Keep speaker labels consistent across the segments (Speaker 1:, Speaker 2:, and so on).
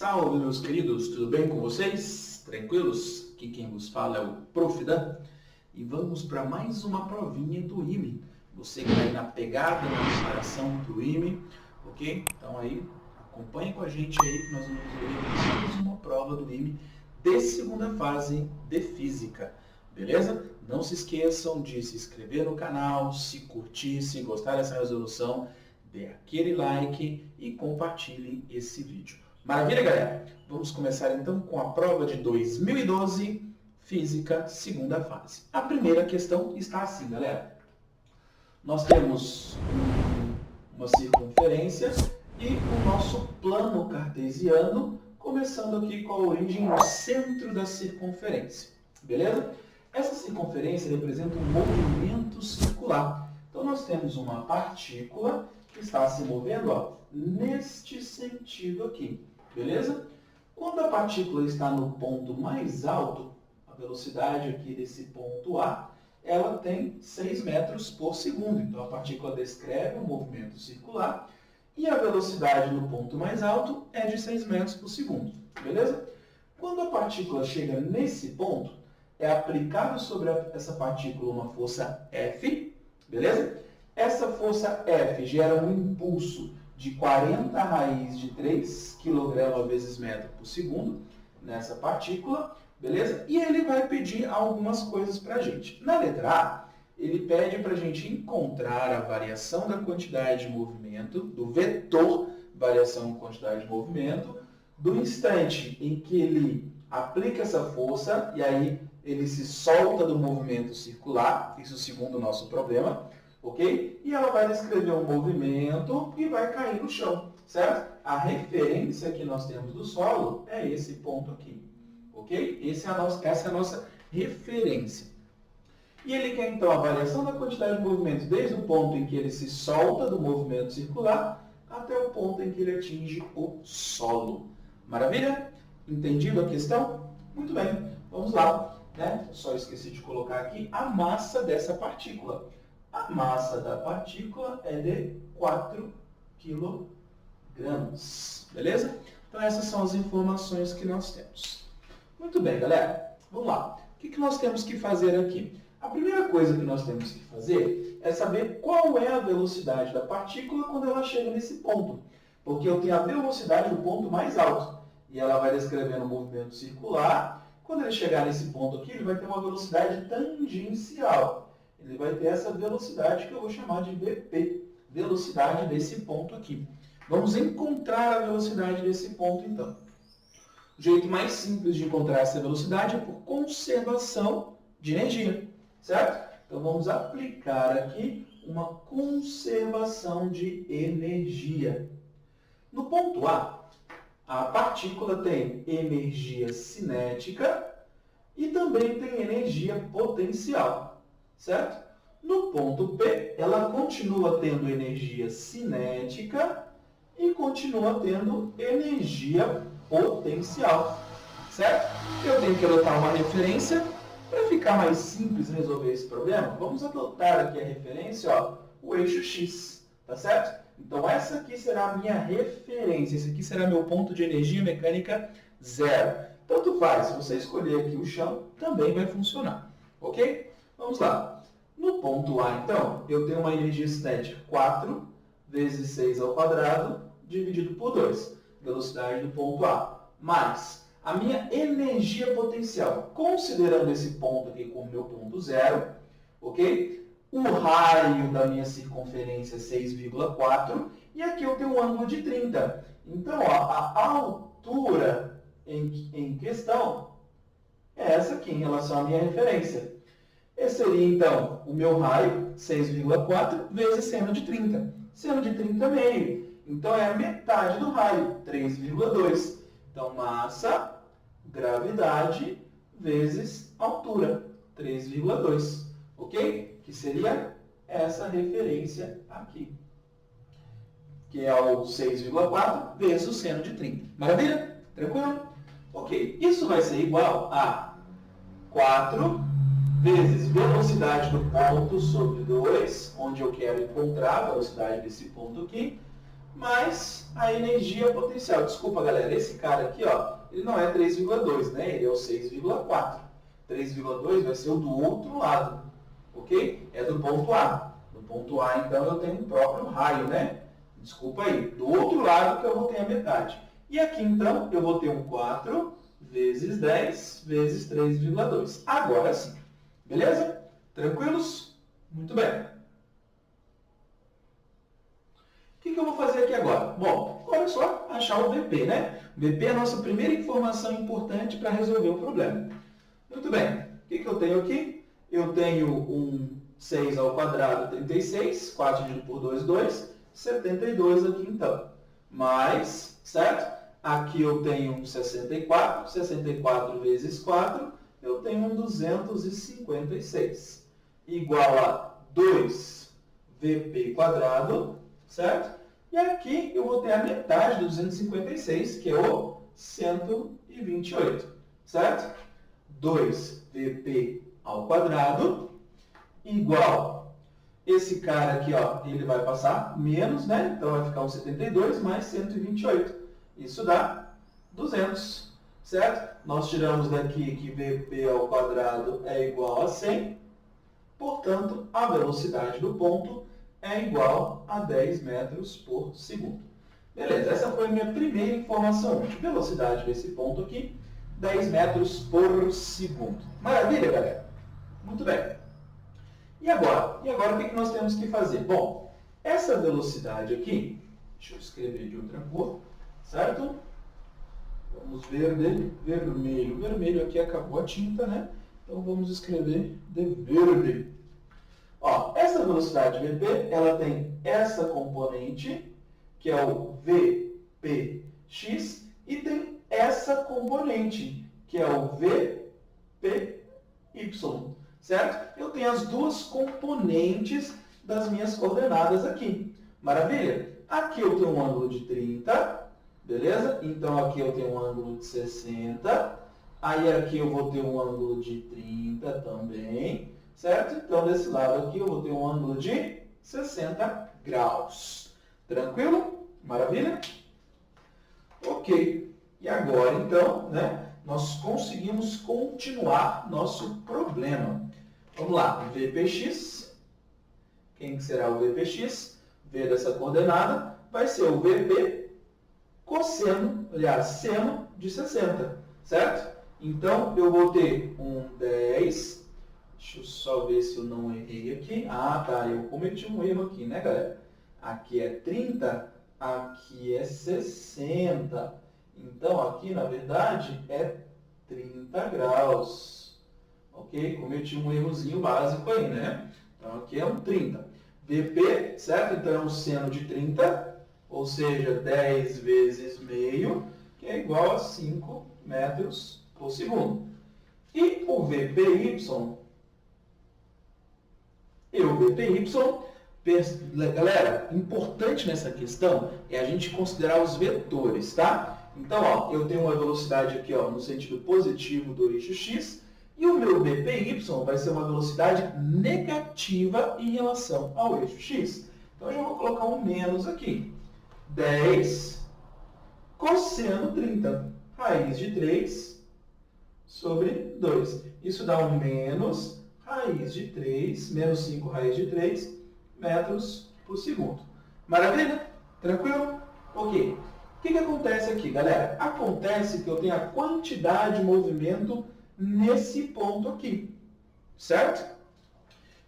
Speaker 1: Salve, meus queridos, tudo bem com vocês? Tranquilos? Aqui quem vos fala é o Prof. Dan. E vamos para mais uma provinha do IME. Você que está aí na pegada, na preparação do IME, ok? Então aí, acompanhe com a gente aí que nós vamos ver mais uma prova do IME de segunda fase de Física, beleza? Não se esqueçam de se inscrever no canal, se curtir, se gostar dessa resolução, dê aquele like e compartilhe esse vídeo. Maravilha, galera? Vamos começar então com a prova de 2012, Física, segunda fase. A primeira questão está assim, galera. Nós temos uma circunferência e o nosso plano cartesiano, começando aqui com a origem no centro da circunferência, beleza? Essa circunferência representa um movimento circular. Então, nós temos uma partícula que está se movendo, ó, neste sentido aqui, beleza? Quando a partícula está no ponto mais alto, a velocidade aqui desse ponto A, ela tem 6 metros por segundo. Então, a partícula descreve um movimento circular e a velocidade no ponto mais alto é de 6 metros por segundo, beleza? Quando a partícula chega nesse ponto, é aplicado sobre essa partícula uma força F, beleza? Essa força F gera um impulso de 40 raiz de 3 kg vezes metro por segundo nessa partícula, beleza? E ele vai pedir algumas coisas para a gente. Na letra A, ele pede para a gente encontrar a variação da quantidade de movimento, do vetor variação de quantidade de movimento, do instante em que ele aplica essa força, e aí ele se solta do movimento circular, isso segundo o nosso problema, ok? E ela vai descrever um movimento e vai cair no chão, certo? A referência que nós temos do solo é esse ponto aqui, ok? Essa é a nossa referência. E ele quer, então, a variação da quantidade de movimento desde o ponto em que ele se solta do movimento circular até o ponto em que ele atinge o solo. Maravilha? Entendido a questão? Muito bem, vamos lá, né? Só esqueci de colocar aqui a massa dessa partícula. A massa da partícula é de 4 kg, beleza? Então, essas são as informações que nós temos. Muito bem, galera. Vamos lá. O que nós temos que fazer aqui? A primeira coisa que nós temos que fazer é saber qual é a velocidade da partícula quando ela chega nesse ponto. Porque eu tenho a velocidade do ponto mais alto. E ela vai descrevendo o movimento circular. Quando ele chegar nesse ponto aqui, ele vai ter uma velocidade tangencial. Ele vai ter essa velocidade que eu vou chamar de VP, velocidade desse ponto aqui. Vamos encontrar a velocidade desse ponto, então. O jeito mais simples de encontrar essa velocidade é por conservação de energia, certo? Então, vamos aplicar aqui uma conservação de energia. No ponto A partícula tem energia cinética e também tem energia potencial, certo? No ponto P, ela continua tendo energia cinética e continua tendo energia potencial, certo? Eu tenho que adotar uma referência para ficar mais simples resolver esse problema. Vamos adotar aqui a referência, ó, o eixo X, tá certo? Então, essa aqui será a minha referência. Esse aqui será meu ponto de energia mecânica zero. Tanto faz, se você escolher aqui o chão, também vai funcionar, ok? Vamos lá. No ponto A, então, eu tenho uma energia cinética 4 vezes 6 ao quadrado, dividido por 2. Velocidade do ponto A. Mais a minha energia potencial, considerando esse ponto aqui como meu ponto zero, ok? O raio da minha circunferência é 6,4 e aqui eu tenho um ângulo de 30. Então, ó, a altura em questão é essa aqui em relação à minha referência. Esse seria, então, o meu raio, 6,4 vezes seno de 30. Seno de 30 é meio. Então, é a metade do raio, 3,2. Então, massa, gravidade, vezes altura, 3,2. Ok? Que seria essa referência aqui. Que é o 6,4 vezes o seno de 30. Maravilha? Tranquilo? Ok. Isso vai ser igual a 4 vezes velocidade do ponto sobre 2, onde eu quero encontrar a velocidade desse ponto aqui, mais a energia potencial. Desculpa, galera, esse cara aqui, ó, ele não é 3,2, né? Ele é o 6,4. 3,2 vai ser o do outro lado, ok? É do ponto A. Do ponto A, então, eu tenho um próprio raio, né? Desculpa aí. Do outro lado que eu vou ter a metade. E aqui, então, eu vou ter um 4 vezes 10 vezes 3,2. Agora sim. Beleza? Tranquilos? Muito bem. O que eu vou fazer aqui agora? Bom, agora é só achar o VP, né? O VP é a nossa primeira informação importante para resolver o problema. Muito bem. O que eu tenho aqui? Eu tenho um 6 ao quadrado, 36. 4 dividido por 2, 2. 72 aqui, então. Mais, certo? Aqui eu tenho um 64. 64 vezes 4, eu tenho um 256. Igual a 2 VP quadrado, certo? E aqui eu vou ter a metade do 256, que é o 128, certo? 2 VP ao quadrado igual, esse cara aqui, ó, ele vai passar menos, né? Então vai ficar um 72 mais 128. Isso dá 200, certo? Nós tiramos daqui que VP ao quadrado é igual a 100. Portanto, a velocidade do ponto é igual a 10 metros por segundo. Beleza, essa foi a minha primeira informação. Velocidade desse ponto aqui, 10 metros por segundo. Maravilha, galera? Muito bem. E agora? E agora o que nós temos que fazer? Bom, essa velocidade aqui, deixa eu escrever de outra cor, certo? Vamos ver de vermelho. Vermelho aqui acabou a tinta, né? Então vamos escrever de verde. Ó, essa velocidade VP, ela tem essa componente, que é o VPX, e tem essa componente, que é o VPY, certo? Eu tenho as duas componentes das minhas coordenadas aqui. Maravilha? Aqui eu tenho um ângulo de 30, beleza? Então aqui eu tenho um ângulo de 60. Aí aqui eu vou ter um ângulo de 30 também, certo? Então desse lado aqui eu vou ter um ângulo de 60 graus. Tranquilo? Maravilha? Ok. E agora então, né, nós conseguimos continuar nosso problema. Vamos lá, VPX. Quem será o VPX? V dessa coordenada vai ser o VP cosseno, aliás, seno de 60, certo? Então, eu vou ter um 10. Deixa eu só ver se eu não errei aqui. Ah, tá, eu cometi um erro aqui, né, galera? Aqui é 30, aqui é 60. Então, aqui, na verdade, é 30 graus. Ok? Cometi um errozinho básico aí, né? Então, aqui é um 30. VP, certo? Então, é um seno de 30, ou seja, 10 vezes meio, que é igual a 5 metros por segundo. E o VPY, galera, importante nessa questão é a gente considerar os vetores, tá? Então, ó, eu tenho uma velocidade aqui, ó, no sentido positivo do eixo x, e o meu VPY vai ser uma velocidade negativa em relação ao eixo x. Então, eu já vou colocar um menos aqui. 10 cosseno 30, raiz de 3 sobre 2. Isso dá um menos raiz de 3, menos 5 raiz de 3 metros por segundo. Maravilha? Tranquilo? Ok. O que acontece aqui, galera? Acontece que eu tenho a quantidade de movimento nesse ponto aqui, certo?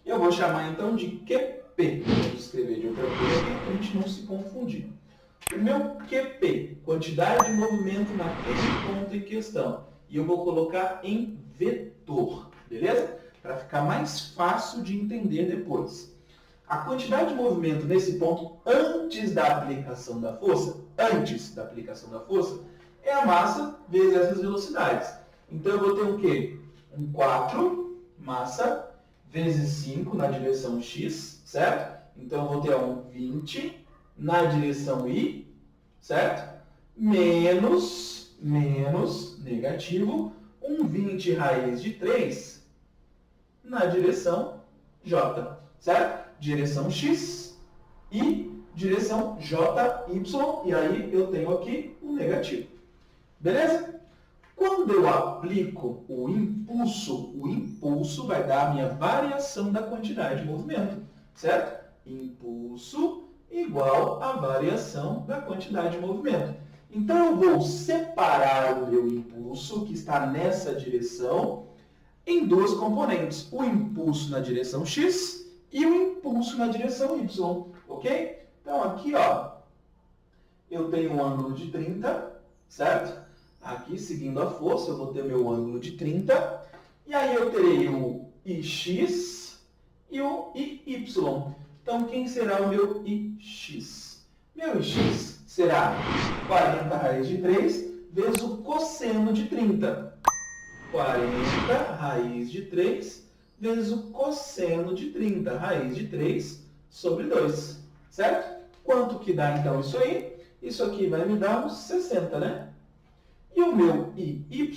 Speaker 1: Eu vou chamar então de QP. Vou escrever de outra coisa aqui para a gente não se confundir. O meu QP, quantidade de movimento naquele ponto em questão. E eu vou colocar em vetor, beleza? Para ficar mais fácil de entender depois. A quantidade de movimento nesse ponto antes da aplicação da força, é a massa vezes essas velocidades. Então eu vou ter o quê? Um 4, massa, vezes 5 na direção x, certo? Então eu vou ter um 20 na direção y, certo? Menos negativo, um 20 raiz de 3 na direção j, certo? Direção x e direção JY, e aí eu tenho aqui um negativo. Beleza? Quando eu aplico o impulso vai dar a minha variação da quantidade de movimento, certo? Impulso igual a variação da quantidade de movimento. Então, eu vou separar o meu impulso, que está nessa direção, em duas componentes. O impulso na direção X e o impulso na direção Y, ok? Então, aqui, ó, eu tenho um ângulo de 30, certo? Aqui, seguindo a força, eu vou ter meu ângulo de 30. E aí eu terei o IX e o IY. Então, quem será o meu IX? Meu IX será 40 raiz de 3 vezes o cosseno de 30. 40 raiz de 3 vezes o cosseno de 30. Raiz de 3 sobre 2. Certo? Quanto que dá, então, isso aí? Isso aqui vai me dar uns 60, né? E o meu IY,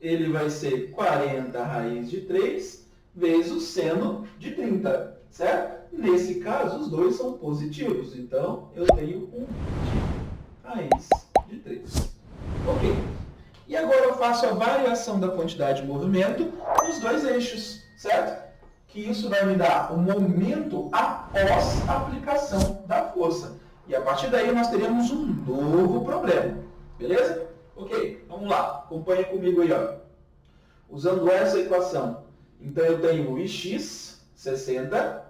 Speaker 1: ele vai ser 40 raiz de 3 vezes o seno de 30, certo? Nesse caso, os dois são positivos, então eu tenho um raiz de 3. Ok. E agora eu faço a variação da quantidade de movimento nos dois eixos, certo? Que isso vai me dar o momento após a aplicação da força. E a partir daí nós teremos um novo problema. Beleza? Ok, vamos lá. Acompanha comigo aí, ó. Usando essa equação, então eu tenho o Ix, 60,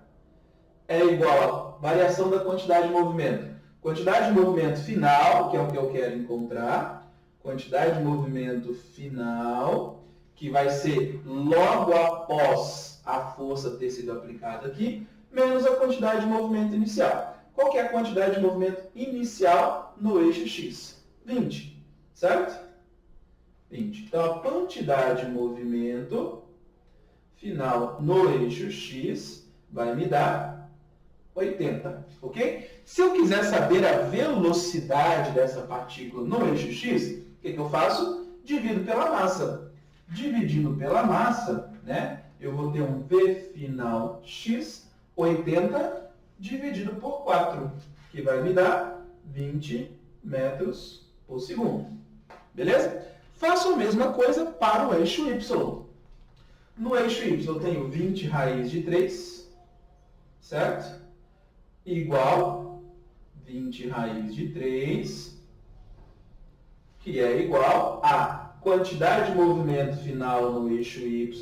Speaker 1: é igual a variação da quantidade de movimento. Quantidade de movimento final, que é o que eu quero encontrar. Quantidade de movimento final, que vai ser logo após a força ter sido aplicada aqui, menos a quantidade de movimento inicial. Qual que é a quantidade de movimento inicial no eixo X? 20, certo? 20. Então, a quantidade de movimento final no eixo X vai me dar 80, ok? Se eu quiser saber a velocidade dessa partícula no eixo X, o que eu faço? Divido pela massa. Dividindo pela massa, né, eu vou ter um V final X, 80, dividido por 4, que vai me dar 20 metros por segundo. Beleza? Faço a mesma coisa para o eixo Y. No eixo Y eu tenho 20 raiz de 3, certo? Igual 20 raiz de 3, que é igual a quantidade de movimento final no eixo Y,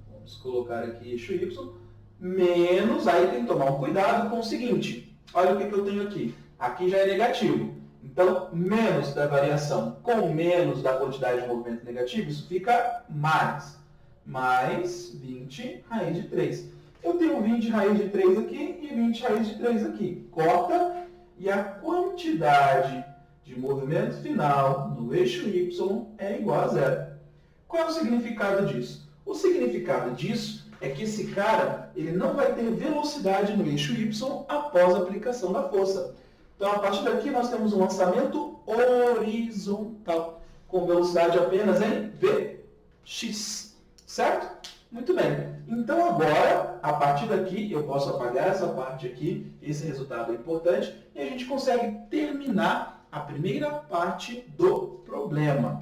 Speaker 1: vamos colocar aqui eixo Y, menos, aí tem que tomar um cuidado com o seguinte, olha o que eu tenho aqui, aqui já é negativo, então menos da variação com menos da quantidade de movimento negativo, isso fica mais 20 raiz de 3. Eu tenho 20 raiz de 3 aqui e 20 raiz de 3 aqui, corta, e a quantidade de movimento final no eixo Y é igual a zero. Qual é o significado disso? O significado disso é que esse cara ele não vai ter velocidade no eixo Y após a aplicação da força. Então, a partir daqui, nós temos um lançamento horizontal, com velocidade apenas em Vx, certo? Muito bem. Então, agora, a partir daqui, eu posso apagar essa parte aqui, esse resultado é importante, e a gente consegue terminar a primeira parte do problema.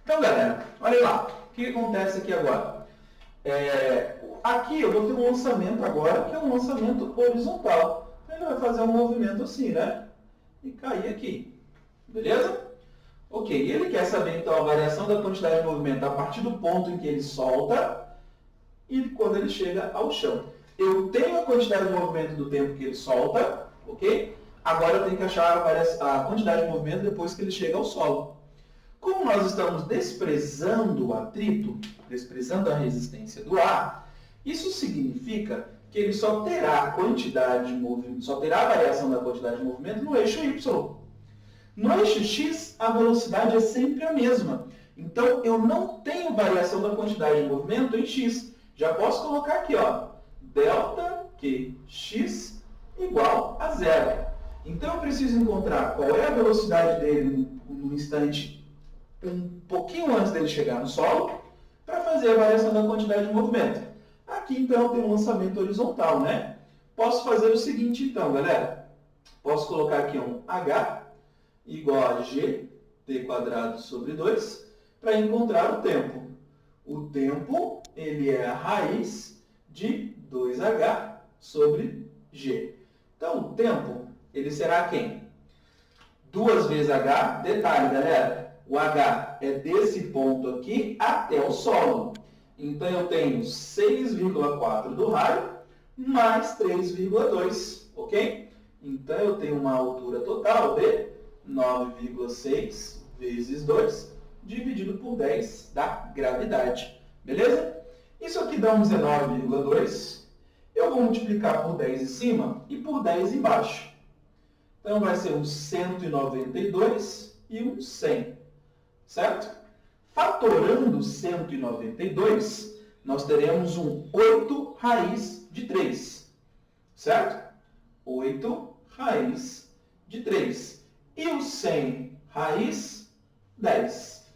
Speaker 1: Então, galera, olha lá. O que acontece aqui agora? Aqui eu vou ter um lançamento agora, que é um lançamento horizontal. Ele vai fazer um movimento assim, né? E cair aqui. Beleza? Ok, ele quer saber, então, a variação da quantidade de movimento a partir do ponto em que ele solta e quando ele chega ao chão. Eu tenho a quantidade de movimento do tempo que ele solta, ok? Agora eu tenho que achar a quantidade de movimento depois que ele chega ao solo. Como nós estamos desprezando o atrito, desprezando a resistência do ar, isso significa que ele só terá a quantidade de movimento, só terá a variação da quantidade de movimento no eixo Y. No eixo X, a velocidade é sempre a mesma. Então, eu não tenho variação da quantidade de movimento em X. Já posso colocar aqui, ó, delta Qx igual a zero. Então, eu preciso encontrar qual é a velocidade dele no instante um pouquinho antes dele chegar no solo, para fazer a variação da quantidade de movimento. Aqui, então, tem um lançamento horizontal, né? Posso fazer o seguinte, então, galera. Posso colocar aqui um h igual a gt² sobre 2 para encontrar o tempo. O tempo, ele é a raiz de 2h sobre g. Então, o tempo, ele será quem? 2 vezes h, detalhe, galera, o h é desse ponto aqui até o solo. Então, eu tenho 6,4 do raio mais 3,2, ok? Então, eu tenho uma altura total de 9,6 vezes 2, dividido por 10 da gravidade. Beleza? Isso aqui dá um 19,2. Eu vou multiplicar por 10 em cima e por 10 embaixo. Então, vai ser um 192 e um 100. Certo? Fatorando 192, nós teremos um 8 raiz de 3. Certo? 8 raiz de 3. E o 100 raiz, 10.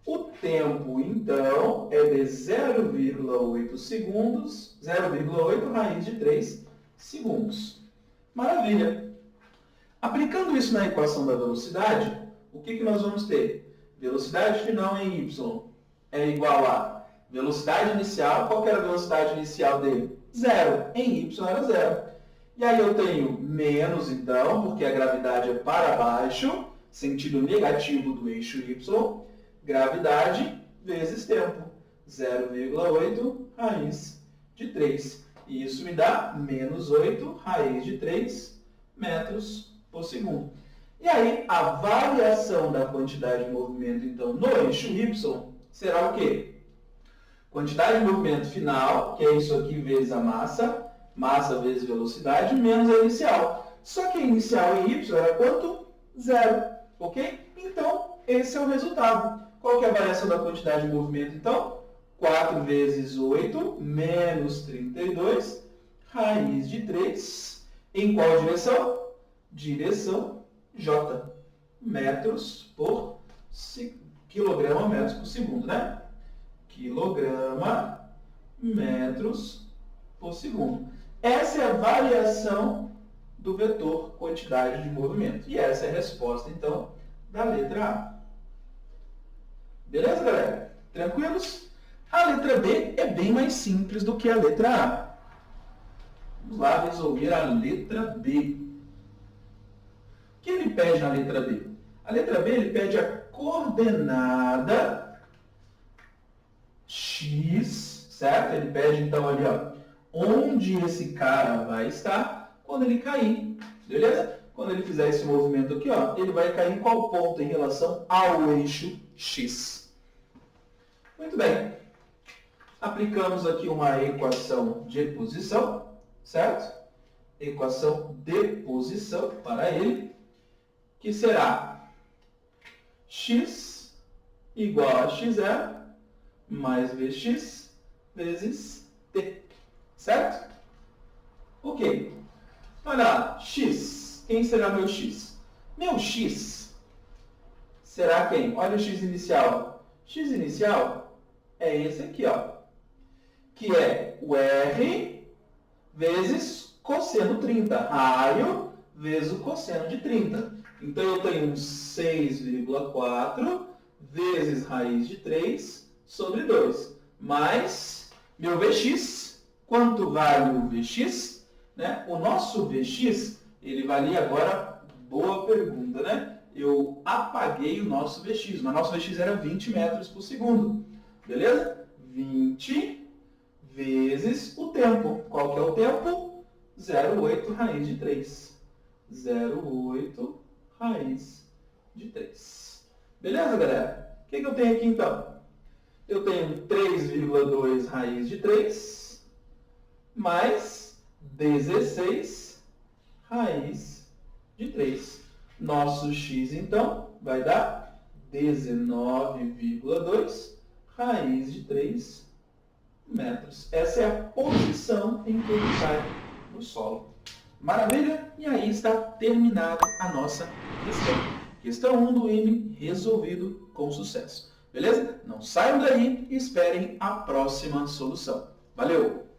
Speaker 1: O tempo, então, é de 0,8 segundos, 0,8 raiz de 3 segundos. Maravilha! Aplicando isso na equação da velocidade, o que nós vamos ter? Velocidade final em y é igual a velocidade inicial. Qual que era a velocidade inicial dele? 0. Em y era 0. E aí eu tenho menos, então, porque a gravidade é para baixo, sentido negativo do eixo y, gravidade vezes tempo, 0,8 raiz de 3. E isso me dá menos 8 raiz de 3 metros por segundo. E aí, a variação da quantidade de movimento, então, no eixo y, será o quê? Quantidade de movimento final, que é isso aqui vezes a massa, massa vezes velocidade, menos a inicial. Só que a inicial em y era quanto? 0, ok? Então, esse é o resultado. Qual que é a variação da quantidade de movimento, então? 4 vezes 8 menos 32, raiz de 3. Em qual direção? Direção J. Metros por quilograma metros por segundo, né? Quilograma metros por segundo. Essa é a variação do vetor quantidade de movimento. E essa é a resposta, então, da letra A. Beleza, galera? Tranquilos? A letra B é bem mais simples do que a letra A. Vamos lá resolver a letra B. O que ele pede na letra B? A letra B ele pede a coordenada x, certo? Ele pede, então, ali, ó, onde esse cara vai estar quando ele cair, beleza? Quando ele fizer esse movimento aqui, ó, ele vai cair em qual ponto em relação ao eixo x? Muito bem. Aplicamos aqui uma equação de posição, certo? Equação de posição para ele, que será x igual a x0 mais vx vezes t, certo? Ok. Olha lá, x. Quem será meu x? Meu x será quem? Olha o x inicial. X inicial é esse aqui, ó, que é o r vezes cosseno 30. Raio vezes o cosseno de 30. Então, eu tenho 6,4 vezes raiz de 3 sobre 2. Mais meu Vx. Quanto vale o Vx? Né? O nosso Vx, ele valia agora, boa pergunta, né? Eu apaguei o nosso Vx, mas nosso Vx era 20 metros por segundo. Beleza? 20 vezes o tempo. Qual que é o tempo? 0,8 raiz de 3. 0,8 raiz de 3. Beleza, galera? O que eu tenho aqui, então? Eu tenho 3,2 raiz de 3 mais 16 raiz de 3. Nosso x, então, vai dar 19,2 raiz de 3 metros. Essa é a posição em que ele cai no solo. Maravilha? E aí está terminada a nossa questão. Questão 1 do IME resolvido com sucesso. Beleza? Não saiam daí e esperem a próxima solução. Valeu!